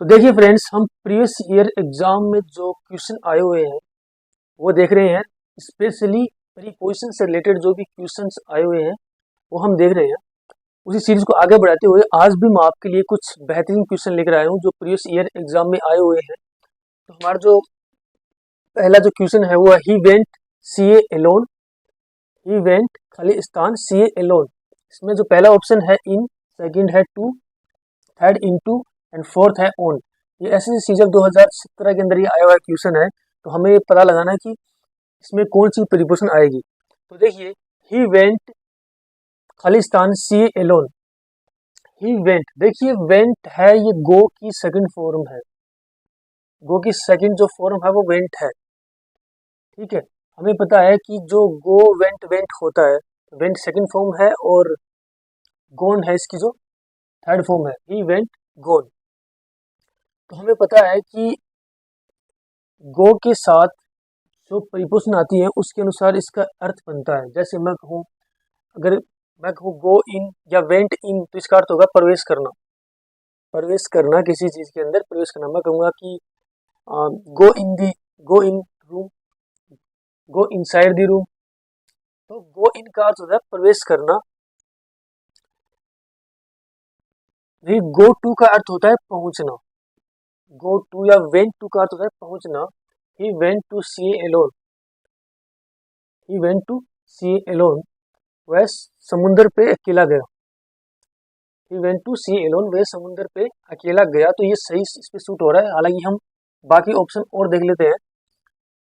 तो देखिए फ्रेंड्स, हम प्रीवियस ईयर एग्जाम में जो क्वेश्चन आए हुए हैं वो देख रहे हैं। स्पेशली प्रीपोजिशन से रिलेटेड जो भी क्वेश्चंस आए हुए हैं वो हम देख रहे हैं। उसी सीरीज को आगे बढ़ाते हुए आज भी मैं आपके लिए कुछ बेहतरीन क्वेश्चन लेकर आया हूँ जो प्रीवियस ईयर एग्जाम में आए हुए हैं। तो हमारा जो पहला जो क्वेश्चन है वो है he went sea a alone. He went खाली स्थान सी ए एलोन। इसमें जो पहला ऑप्शन है इन, सेकंड है to, third into and fourth है ऑन। ये एसएससी सीजन 2017 के अंदर ये आया हुआ क्वेश्चन है। तो हमें ये पता लगाना है कि इसमें कौन सी प्रीपोजिशन आएगी। तो देखिए, ही वेंट खाली स्थान सी एलोन। ही वेंट, देखिए वेंट है, ये गो की सेकंड फॉर्म है। गो की सेकंड जो फॉर्म है वो वेंट है। ठीक है, हमें पता है कि जो गो वेंट वेंट होता है, वेंट सेकंड फॉर्म है और गोन है इसकी जो थर्ड फॉर्म है। ही वेंट गोन। तो हमें पता है कि गो के साथ जो प्रीपोजिशन आती है उसके अनुसार इसका अर्थ बनता है। जैसे मैं कहूँ, अगर मैं कहूँ गो इन या वेंट इन, तो इसका अर्थ होगा प्रवेश करना। प्रवेश करना, किसी चीज के अंदर प्रवेश करना। मैं कहूँगा कि go in room, go inside the room. तो गो इन का अर्थ होता है प्रवेश करना। वही गो टू का अर्थ होता है पहुंचना। गो टू या वेंट टू का अर्थ होता है पहुंचना। He went to sea alone. He went to sea alone, वह समुद्र पे अकेला गया। He went to sea alone, वह समुद्र पे अकेला गया। तो ये सही इस पे सूट हो रहा है। हालांकि हम बाकी ऑप्शन और देख लेते हैं।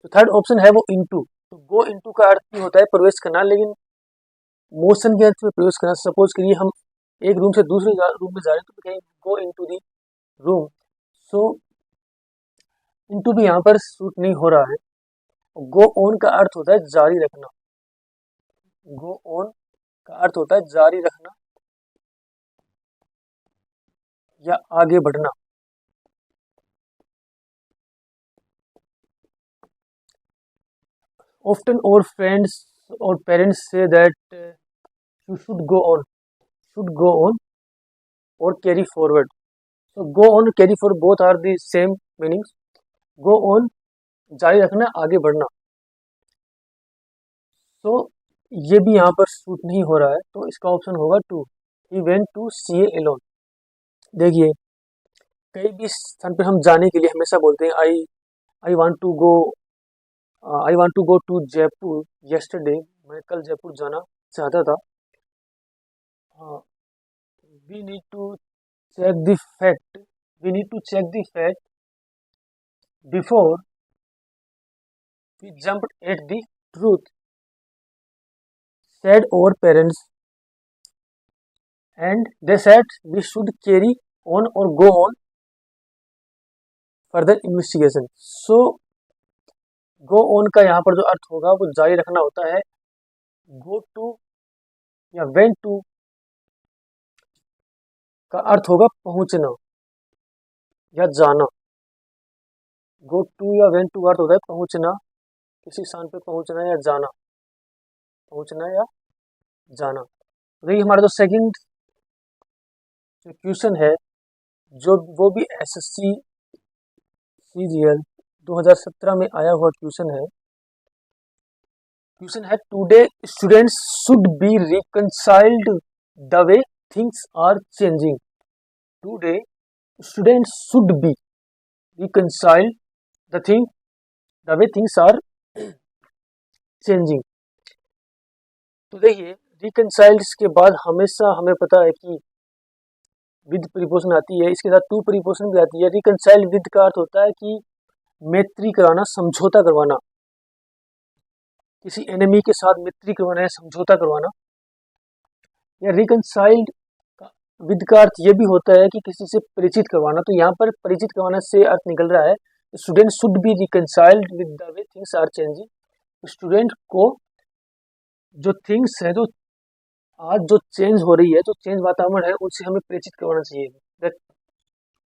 तो थर्ड ऑप्शन है वो इनटू। तो गो इनटू का अर्थ भी होता है प्रवेश करना, लेकिन मोशन के अर्थ में प्रवेश करना। सपोज करिए हम एक रूम से दूसरे रूम में जा रहे हैं तो कहें go into the room. So into भी यहाँ पर सूट नहीं हो रहा है। गो ऑन का अर्थ होता है जारी रखना। गो ऑन का अर्थ होता है जारी रखना या आगे बढ़ना। Often our friends or parents say that you should go on or carry forward. So go on, carry forward, both are the same meanings. Go on, जारी रखना, आगे बढ़ना। तो ये भी यहाँ पर सूट नहीं हो रहा है, तो इसका ऑप्शन होगा to. He went to see alone। देखिए, कहीं भी स्थान पर हम जाने के लिए हमेशा बोलते हैं I want to go, I want to go to Jaipur yesterday. मैं कल जयपुर जाना चाहता था। We need to check the fact, we need to check the fact before we jumped at the truth, said our parents, and they said we should carry on or go on further investigation. So go on का यहाँ पर जो अर्थ होगा वो जारी रखना होता है। go to या went to का अर्थ होगा पहुंचना या जाना। go to या went to अर्थ होता है पहुंचना, किसी स्थान पे पहुंचना या जाना, पहुंचना या जाना। तो देखिए, हमारा जो सेकंड जो क्वेश्चन है, जो वो भी एसएससी सीजीएल 2017 में आया हुआ क्वेश्चन है। क्वेश्चन है today students should be reconciled the way things are changing. Today students should be reconciled the way things are changing. तो देखिए, रिकंसाइल्ड के बाद हमेशा हमें पता है कि विद प्रीपोजिशन आती है, इसके साथ टू प्रीपोजिशन भी आती है। रिकंसाइल विद का अर्थ होता है कि मैत्री कराना, समझौता करवाना, किसी एनिमी के साथ मैत्री करवाना या समझौता करवाना। या रिकंसाइल्ड विद का अर्थ ये भी होता है कि किसी से परिचित करवाना। तो यहाँ पर परिचित करवाना से अर्थ निकल रहा है student should be reconciled with the way things are changing. Student को जो थिंग्स है, जो आज जो चेंज हो रही है, जो चेंज वातावरण है, उससे हमें परिचित करवाना चाहिए। That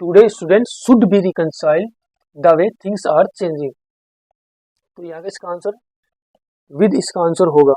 today students should be reconciled the way things are changing. तो यहाँ का इसका आंसर विद इसका आंसर होगा।